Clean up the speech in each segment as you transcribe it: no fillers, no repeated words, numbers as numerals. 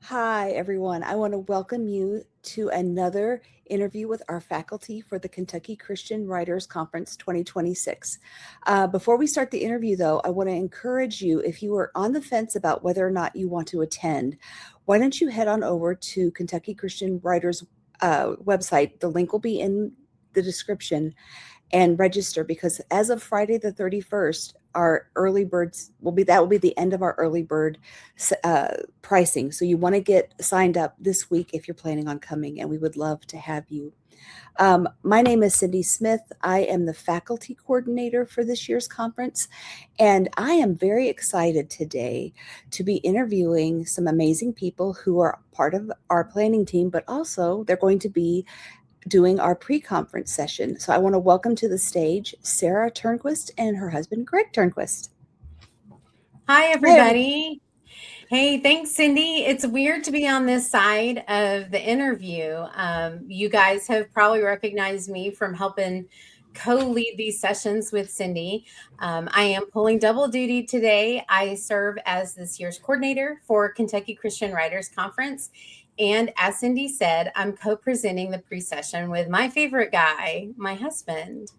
Hi, everyone. I want to welcome you to another interview with our faculty for the Kentucky Christian Writers Conference 2026. Before we start the interview, though, I want to encourage you, if you are on the fence about whether or not you want to attend, why don't you head on over to Kentucky Christian Writers website. The link will be in the description, and register, because as of Friday the 31st, our early birds will be the end of our early bird pricing. So you want to get signed up this week if you're planning on coming, and we would love to have you. My name is Cindy Smith. I am the faculty coordinator for this year's conference, and I am very excited today to be interviewing some amazing people who are part of our planning team, but also they're going to be doing our pre-conference session. So I want to welcome to the stage Sara Turnquist and her husband, Greg Turnquist. Hi, everybody. Hey, thanks, Cindy. It's weird to be on this side of the interview. You guys have probably recognized me from helping co-lead these sessions with Cindy. I am pulling double duty today. I serve as this year's coordinator for Kentucky Christian Writers Conference. And as Cindy said, I'm co-presenting the pre-session with my favorite guy, my husband.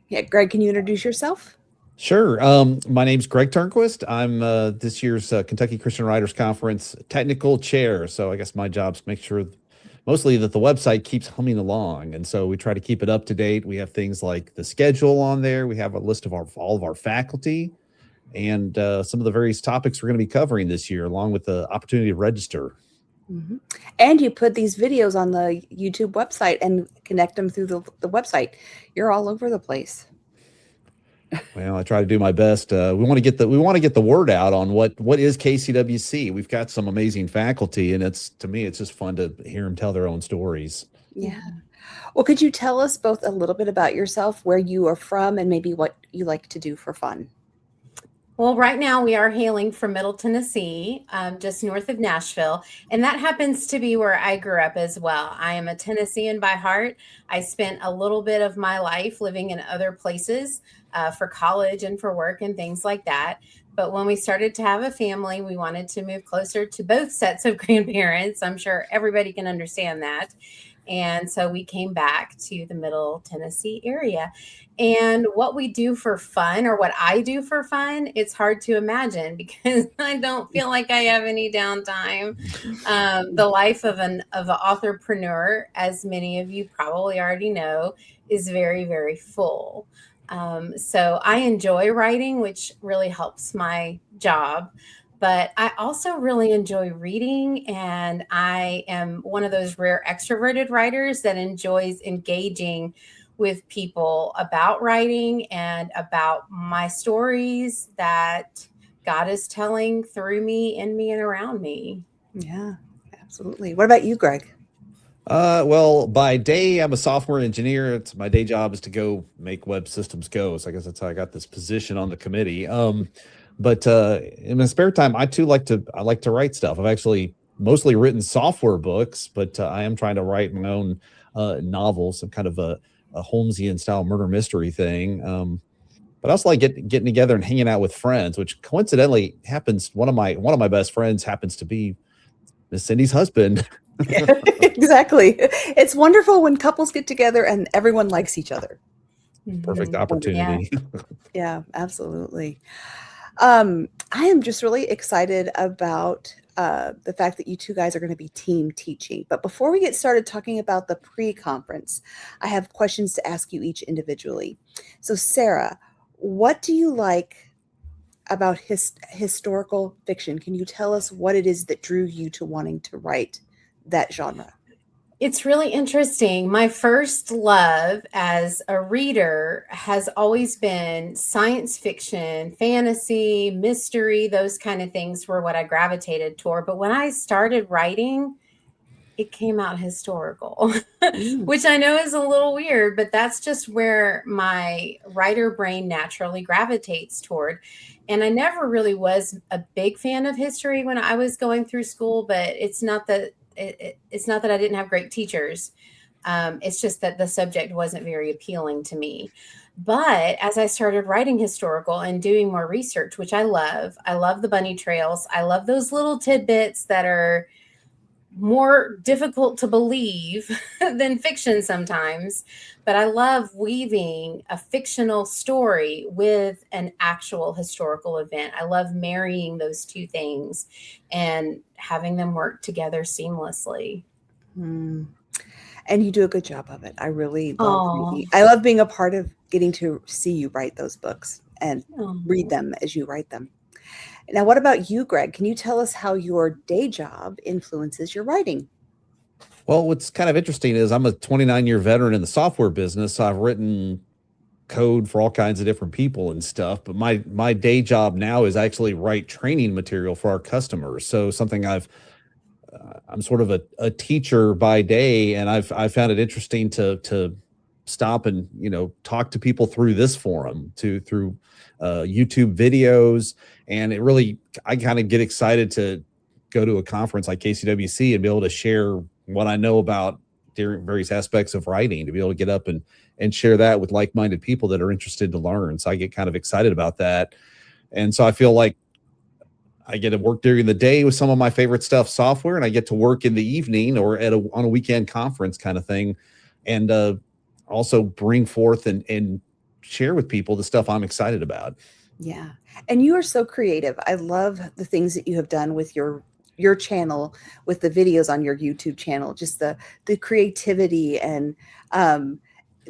Yeah, Greg, can you introduce yourself? Sure. My name's Greg Turnquist. I'm this year's Kentucky Christian Writers Conference technical chair. So I guess my job's to make sure mostly that the website keeps humming along. And so we try to keep it up to date. We have things like the schedule on there. We have a list of all of our faculty and some of the various topics we're going to be covering this year, along with the opportunity to register. Mm-hmm. And you put these videos on the YouTube website and connect them through the website. You're all over the place. Well, I try to do my best. We want to get the word out on what is KCWC. We've got some amazing faculty, and to me, it's just fun to hear them tell their own stories. Yeah. Well, could you tell us both a little bit about yourself, where you are from, and maybe what you like to do for fun? Well, right now we are hailing from Middle Tennessee, just north of Nashville, and that happens to be where I grew up as well. I am a Tennessean by heart. I spent a little bit of my life living in other places for college and for work and things like that. But when we started to have a family, we wanted to move closer to both sets of grandparents. I'm sure everybody can understand that. And so we came back to the Middle Tennessee area. And what we do for fun, or what I do for fun, it's hard to imagine because I don't feel like I have any downtime. The life of an authorpreneur, as many of you probably already know, is very, very full. So I enjoy writing, which really helps my job. But I also really enjoy reading, and I am one of those rare extroverted writers that enjoys engaging with people about writing and about my stories that God is telling through me, in me, and around me. Yeah, absolutely. What about you, Greg? Well, by day, I'm a software engineer. My day job is to go make web systems go. So I guess that's how I got this position on the committee. But in my spare time, I like to write stuff. I've actually mostly written software books, but I am trying to write my own novels, some kind of a Holmesian style murder mystery thing. But I also like getting together and hanging out with friends, which coincidentally happens. One of my best friends happens to be Miss Cindy's husband. Exactly. It's wonderful when couples get together and everyone likes each other. Perfect opportunity. Yeah, absolutely. I am just really excited about the fact that you two guys are going to be team teaching. But before we get started talking about the pre-conference, I have questions to ask you each individually. So, Sara, what do you like about historical fiction? Can you tell us what it is that drew you to wanting to write that genre? It's really interesting. My first love as a reader has always been science fiction, fantasy, mystery. Those kind of things were what I gravitated toward. But when I started writing, it came out historical, which I know is a little weird, but that's just where my writer brain naturally gravitates toward. And I never really was a big fan of history when I was going through school, but it's not that I didn't have great teachers. It's just that the subject wasn't very appealing to me. But as I started writing historical and doing more research, which I love the bunny trails. I love those little tidbits that are more difficult to believe than fiction sometimes. But I love weaving a fictional story with an actual historical event. I love marrying those two things and having them work together seamlessly. Mm. And you do a good job of it. I really love Oh, reading. I love being a part of getting to see you write those books and read them as you write them. Now, what about you, Greg? Can you tell us how your day job influences your writing? Well, what's kind of interesting is I'm a 29-year veteran in the software business. So I've written code for all kinds of different people and stuff, but my day job now is actually write training material for our customers. So something I'm sort of a teacher by day, and I found it interesting to stop and talk to people through this forum, through YouTube videos, and I kind of get excited to go to a conference like KCWC and be able to share what I know about different various aspects of writing, to be able to get up and share that with like-minded people that are interested to learn. So I get kind of excited about that, and so I feel like I get to work during the day with some of my favorite stuff, software, and I get to work in the evening or on a weekend conference kind of thing, and also bring forth and share with people the stuff I'm excited about. Yeah. And you are so creative. I love the things that you have done with your channel, with the videos on your YouTube channel, just the creativity. And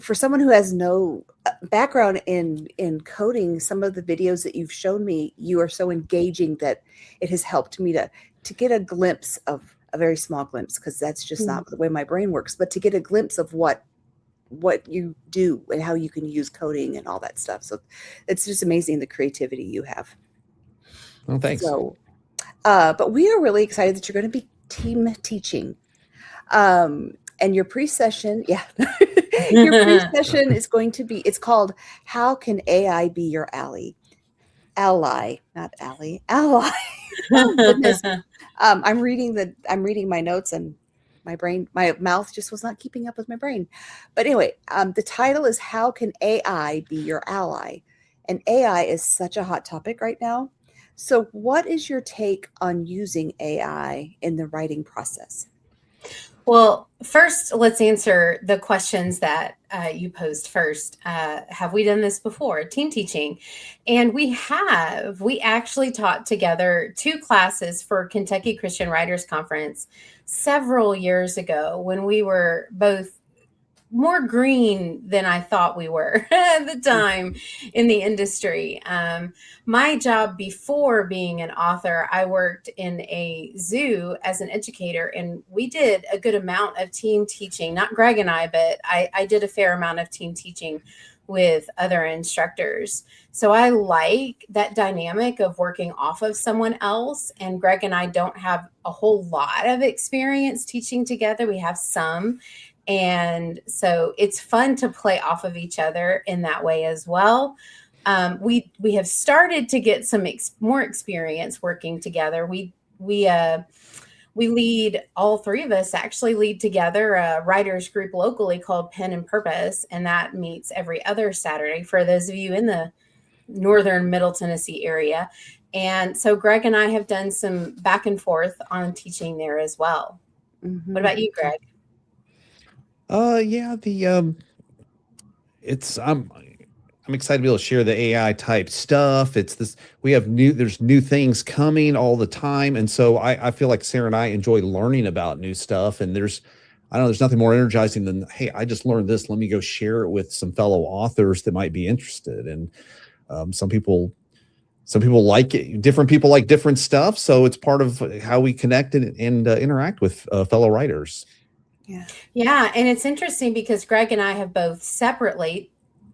for someone who has no background in coding, some of the videos that you've shown me, you are so engaging that it has helped me to get a glimpse of a very small glimpse, because that's just not the way my brain works, but to get a glimpse of what you do and how you can use coding and all that stuff. So it's just amazing, the creativity you have. Oh, thanks. So, but we are really excited that you're going to be team teaching. And your pre-session, yeah, your pre-session is going to be, it's called "How Can AI Be Your Ally?" Ally, not ally, ally. Oh, goodness. I'm reading my notes, and my mouth just was not keeping up with my brain. But anyway, the title is "How Can AI Be Your Ally?" And AI is such a hot topic right now. So what is your take on using AI in the writing process? Well, first, let's answer the questions that you posed first. Have we done this before? Team teaching. And we have. We actually taught together 2 classes for Kentucky Christian Writers Conference several years ago, when we were both more green than I thought we were at the time in the industry. My job before being an author, I worked in a zoo as an educator, and we did a good amount of team teaching. Not Greg and I, but I did a fair amount of team teaching with other instructors. So I like that dynamic of working off of someone else. And Greg and I don't have a whole lot of experience teaching together. We have some. And so it's fun to play off of each other in that way as well. We have started to get some more experience working together. We lead, all 3 of us actually lead together a writers group locally called Pen and Purpose, and that meets every other Saturday for those of you in the northern Middle Tennessee area. And so Greg and I have done some back and forth on teaching there as well. Mm-hmm. What about you, Greg? Yeah, it's I'm excited to be able to share the AI type stuff. There's new things coming all the time. And so I feel like Sara and I enjoy learning about new stuff. And there's nothing more energizing than, hey, I just learned this. Let me go share it with some fellow authors that might be interested. And some people like it. Different people like different stuff. So it's part of how we connect and interact with fellow writers. Yeah. And it's interesting because Greg and I have both separately,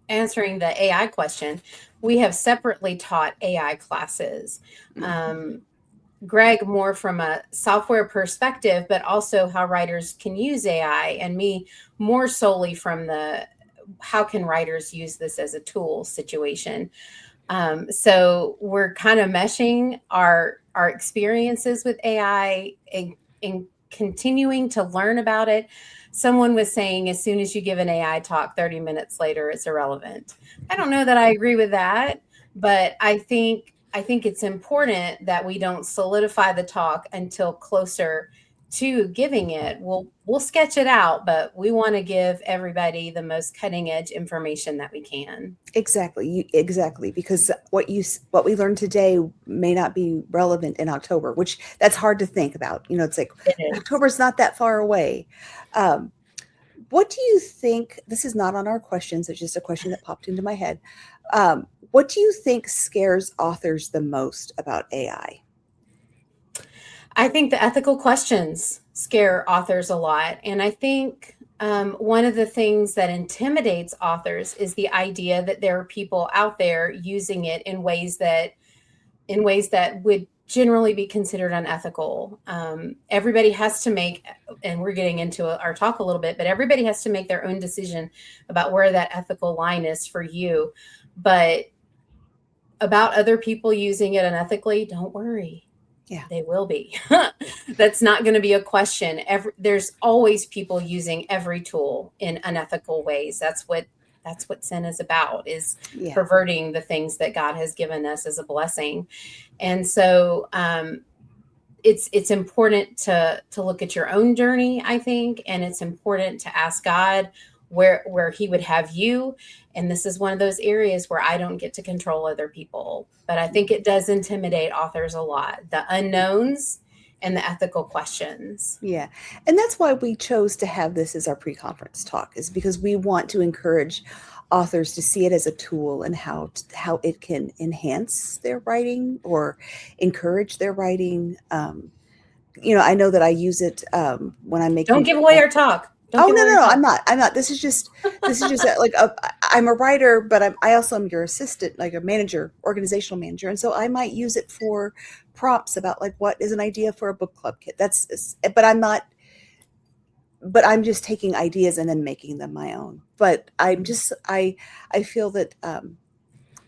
answering the AI question, we have separately taught AI classes. Greg more from a software perspective, but also how writers can use AI, and me more solely from the how can writers use this as a tool situation. So we're kind of meshing our experiences with AI, continuing to learn about it. Someone was saying as soon as you give an AI talk, 30 minutes later, it's irrelevant. I don't know that I agree with that, but I think it's important that we don't solidify the talk until closer to giving it. We'll sketch it out, but we want to give everybody the most cutting edge information that we can. Exactly, because what we learned today may not be relevant in October, which that's hard to think about. It's like October's not that far away. What do you think? This is not on our questions. It's just a question that popped into my head. What do you think scares authors the most about AI? I think the ethical questions scare authors a lot. And I think one of the things that intimidates authors is the idea that there are people out there using it in ways that would generally be considered unethical. Everybody has to make, and we're getting into our talk a little bit, but everybody has to make their own decision about where that ethical line is for you. But about other people using it unethically, don't worry. Yeah, they will be. That's not going to be a question. There's always people using every tool in unethical ways. That's what sin is about, is perverting the things that God has given us as a blessing. And so it's important to look at your own journey, I think, and it's important to ask God where he would have you. And this is one of those areas where I don't get to control other people, but I think it does intimidate authors a lot, the unknowns and the ethical questions. Yeah. And that's why we chose to have this as our pre-conference talk, is because we want to encourage authors to see it as a tool and how it can enhance their writing or encourage their writing. I know that I use it when I'm making. Don't give away our talk. No, I'm not. This is just like I'm a writer, but I also am your assistant, like a manager, organizational manager. And so I might use it for prompts about like, what is an idea for a book club kit? But I'm just taking ideas and then making them my own. But I feel that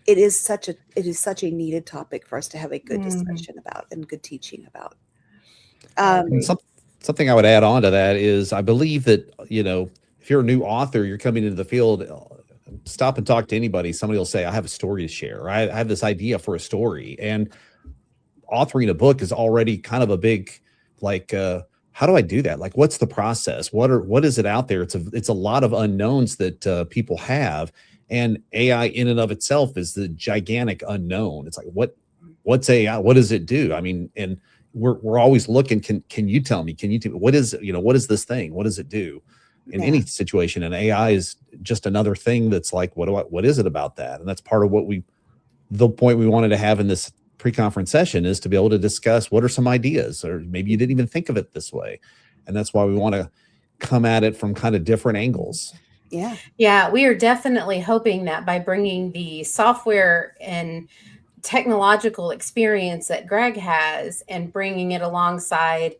it is such a needed topic for us to have a good discussion about and good teaching about. Something I would add on to that is I believe that, if you're a new author, you're coming into the field, stop and talk to anybody. Somebody will say, I have a story to share. I have this idea for a story. And authoring a book is already kind of a big, like, how do I do that? Like, what's the process? What is it out there? It's a lot of unknowns that people have. And AI in and of itself is the gigantic unknown. It's like, what's AI? What does it do? I mean, and we're always looking. Can you tell me? What is this thing? What does it do in any situation? And AI is just another thing that's like, what is it about that? And that's part of the point we wanted to have in this pre-conference session, is to be able to discuss what are some ideas, or maybe you didn't even think of it this way. And that's why we want to come at it from kind of different angles. Yeah, we are definitely hoping that by bringing the software and technological experience that Greg has and bringing it alongside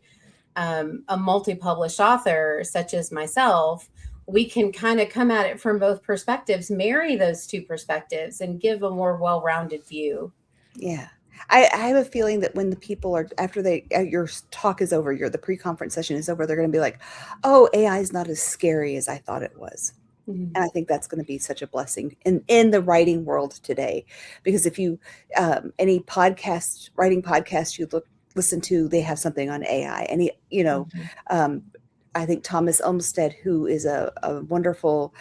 a multi-published author such as myself, we can kind of come at it from both perspectives, marry those two perspectives, and give a more well-rounded view. Yeah. I have a feeling that when the people are, after your talk is over, the pre-conference session is over, they're going to be like, oh, AI is not as scary as I thought it was. And I think that's going to be such a blessing in the writing world today, because if you any writing podcast you listen to, they have something on AI. And I think Thomas Olmsted, who is a wonderful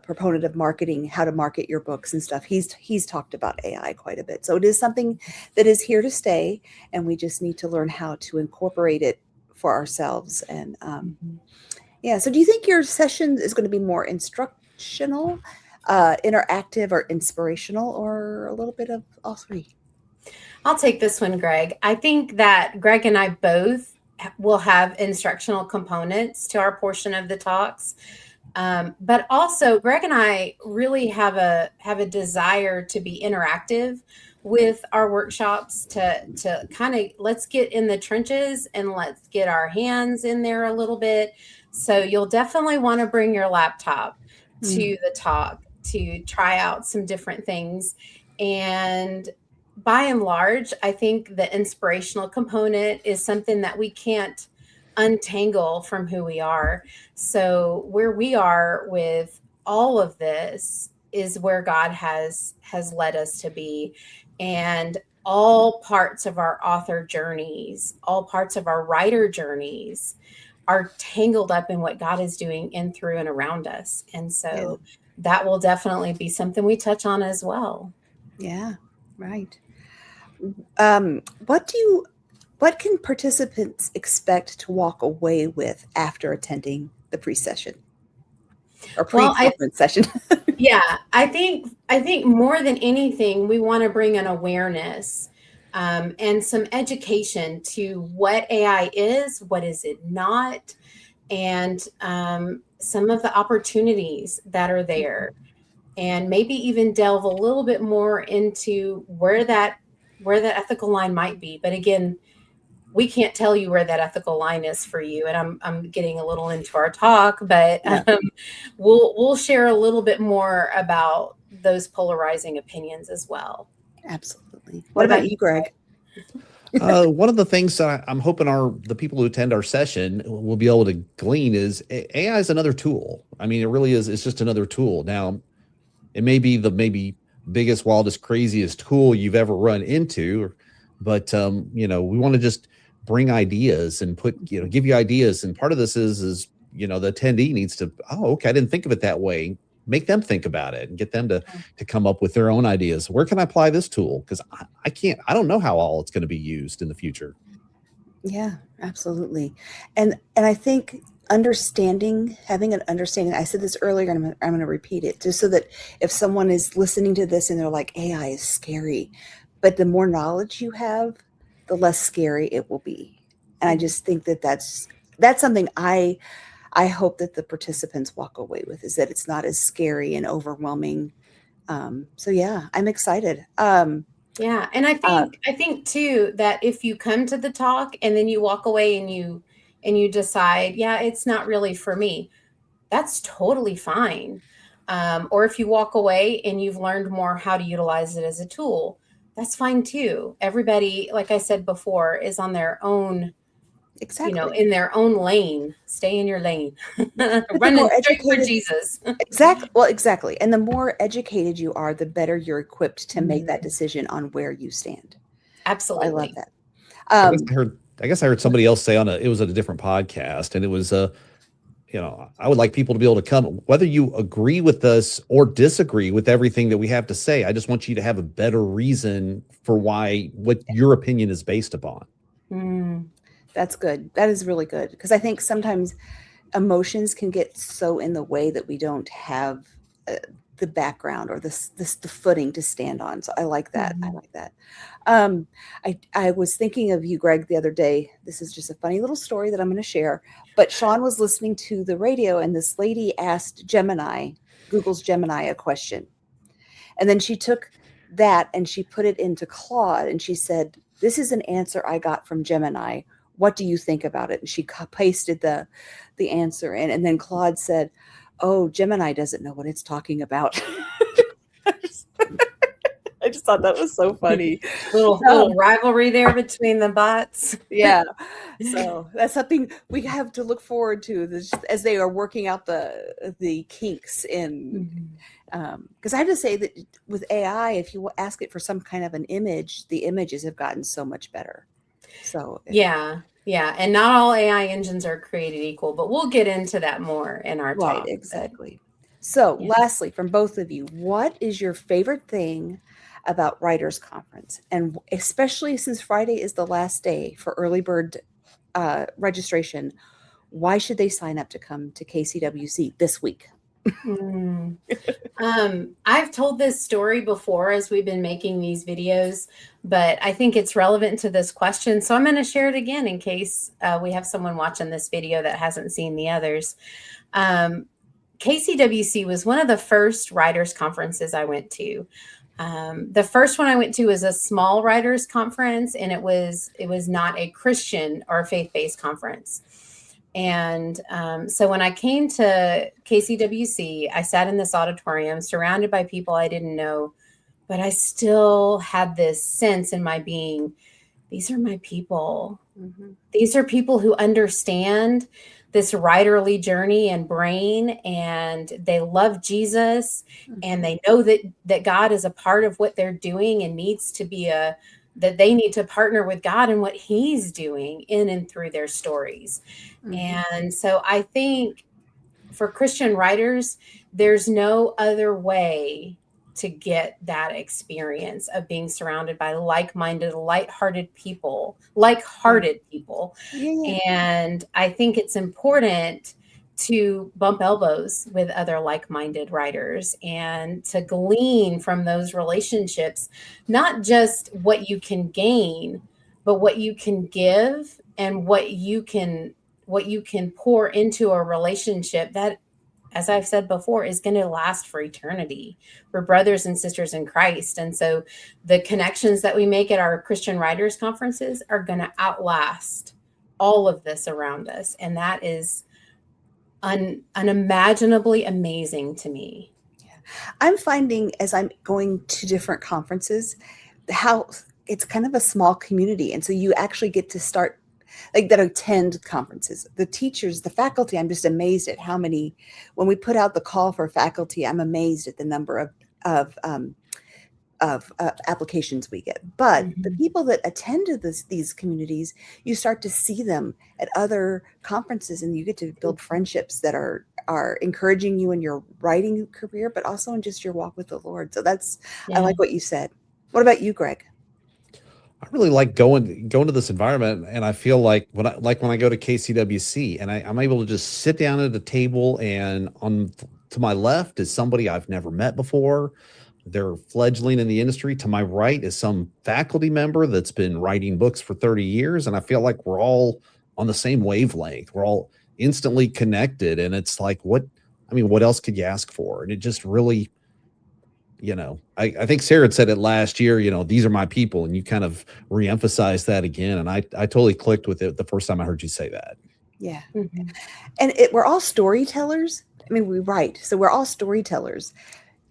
proponent of marketing, how to market your books and stuff, he's talked about AI quite a bit. So it is something that is here to stay, and we just need to learn how to incorporate it for ourselves. And so do you think your session is going to be more instructional, interactive, or inspirational, or a little bit of all three? I'll take this one, Greg. I think that Greg and I both will have instructional components to our portion of the talks. But also Greg and I really have a desire to be interactive with our workshops, to kind of, let's get in the trenches and let's get our hands in there a little bit. So you'll definitely want to bring your laptop to the talk to try out some different things. And by and large, I think the inspirational component is something that we can't untangle from who we are. So where we are with all of this is where God has led us to be. And all parts of our author journeys, all parts of our writer journeys are tangled up in what God is doing in, through, and around us. And so that will definitely be something we touch on as well. Yeah, right. What can participants expect to walk away with after attending the pre-session or pre-conference session? Yeah, I think more than anything, we want to bring an awareness and some education to what AI is, what is it not, and some of the opportunities that are there, and maybe even delve a little bit more into where that ethical line might be. But again, we can't tell you where that ethical line is for you. And I'm getting a little into our talk, but we'll share a little bit more about those polarizing opinions as well. Absolutely. What about you, Greg? One of the things that I'm hoping the people who attend our session will be able to glean is AI is another tool. I mean, it really is. It's just another tool. Now, it may be the biggest, wildest, craziest tool you've ever run into, but we want to just bring ideas and give you ideas. And part of this is the attendee needs to, okay, I didn't think of it that way. Make them think about it and get them to come up with their own ideas. Where can I apply this tool? Because I don't know how all it's going to be used in the future. Yeah, absolutely. And I think having an understanding, I said this earlier, and I'm going to repeat it, just so that if someone is listening to this and they're like, AI is scary, but the more knowledge you have, the less scary it will be. And I just think that's something I hope that the participants walk away with, is that it's not as scary and overwhelming. So yeah, I'm excited. Yeah. And I think too, that if you come to the talk and then you walk away and you decide, yeah, it's not really for me, that's totally fine. Or if you walk away and you've learned more how to utilize it as a tool, that's fine too. Everybody, like I said before, is on their own, in their own lane. Stay in your lane. Running straight for Jesus. Exactly. Well, exactly. And the more educated you are, the better you're equipped to make that decision on where you stand. Absolutely. So I love that. I guess I heard somebody else say it was at a different podcast, and it was I would like people to be able to come, whether you agree with us or disagree with everything that we have to say. I just want you to have a better reason for what your opinion is based upon. That's good. That is really good. Because I think sometimes emotions can get so in the way that we don't have the background or the footing to stand on. So I like that. I like that. I was thinking of you, Greg, the other day. This is just a funny little story that I'm going to share. But Sean was listening to the radio, and this lady asked Google's Gemini, a question. And then she took that and she put it into Claude, and she said, "This is an answer I got from Gemini. What do you think about it?" And she pasted the answer in, and then Claude said, "Oh, Gemini doesn't know what it's talking about." I just thought that was so funny. little rivalry there between the bots. Yeah. So that's something we have to look forward to as they are working out the kinks in. Because I have to say that with AI, if you ask it for some kind of an image, the images have gotten so much better. So yeah. And not all AI engines are created equal, but we'll get into that more in our talk. Right, exactly. So lastly, from both of you, what is your favorite thing about Writers Conference? And especially since Friday is the last day for early bird registration, why should they sign up to come to KCWC this week? I've told this story before as we've been making these videos, but I think it's relevant to this question. So I'm going to share it again in case we have someone watching this video that hasn't seen the others. KCWC was one of the first writers conferences I went to. The first one I went to was a small writers conference, and it was not a Christian or faith-based conference. And so when I came to KCWC, I sat in this auditorium surrounded by people I didn't know, but I still had this sense in my being, these are my people. Mhm. These are people who understand this writerly journey and brain, and they love Jesus, and they know that God is a part of what they're doing and needs to be that they need to partner with God in what he's doing in and through their stories. And so I think for Christian writers, there's no other way to get that experience of being surrounded by like-minded, light-hearted people. Yeah. And I think it's important to bump elbows with other like-minded writers and to glean from those relationships, not just what you can gain, but what you can give and what you can pour into a relationship that, as I've said before, is going to last for eternity. We're brothers and sisters in Christ. And so the connections that we make at our Christian Writers Conferences are going to outlast all of this around us. And that is unimaginably amazing to me. I'm finding as I'm going to different conferences, how it's kind of a small community. And so you actually get to start like that attend conferences, the teachers, the faculty. I'm just amazed at how many, when we put out the call for faculty, I'm amazed at the number of applications we get. But the people that attend to these communities, you start to see them at other conferences, and you get to build friendships that are encouraging you in your writing career, but also in just your walk with the Lord. So I like what you said. What about you, Greg? I really like going to this environment, and I feel like when I go to KCWC and I'm able to just sit down at a table, and to my left is somebody I've never met before. They're fledgling in the industry. To my right is some faculty member that's been writing books for 30 years. And I feel like we're all on the same wavelength. We're all instantly connected. And it's like, what else could you ask for? And it just really, I think Sarah had said it last year, these are my people. And you kind of reemphasized that again. And I totally clicked with it the first time I heard you say that. Yeah. And we're all storytellers. I mean, we write, so we're all storytellers.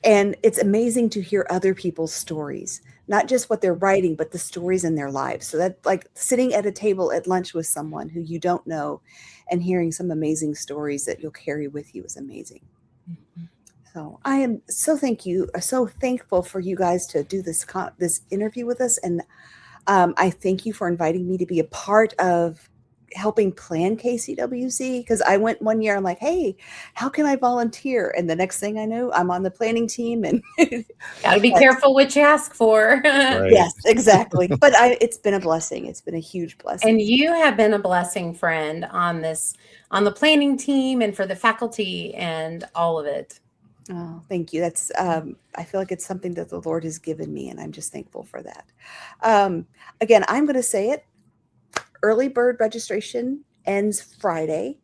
And it's amazing to hear other people's stories, not just what they're writing, but the stories in their lives. So that, like, sitting at a table at lunch with someone who you don't know and hearing some amazing stories that you'll carry with you is amazing. So I am so thankful for you guys to do this interview with us. And I thank you for inviting me to be a part of helping plan KCWC, because I went one year, I'm like, hey, how can I volunteer? And the next thing I know, I'm on the planning team. And gotta be careful what you ask for. Right. Yes, exactly. But it's been a blessing. It's been a huge blessing. And you have been a blessing, friend, on the planning team and for the faculty and all of it. Oh, thank you. That's I feel like it's something that the Lord has given me, and I'm just thankful for that. Again, I'm going to say it. Early bird registration ends Friday,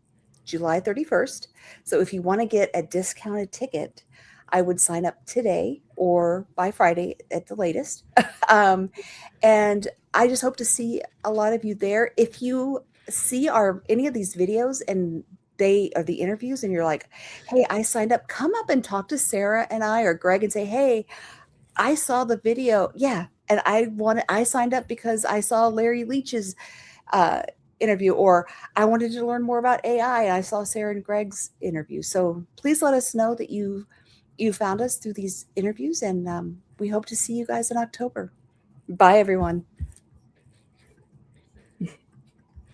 July 31st. So if you want to get a discounted ticket, I would sign up today or by Friday at the latest. And I just hope to see a lot of you there. If you see any of these videos and they are the interviews and you're like, hey, I signed up, come up and talk to Sarah and I or Greg and say, hey, I saw the video. Yeah. And I signed up because I saw Larry Leach's interview, or I wanted to learn more about AI and I saw Sara and Greg's interview. So please let us know that you found us through these interviews, and we hope to see you guys in October. Bye, everyone.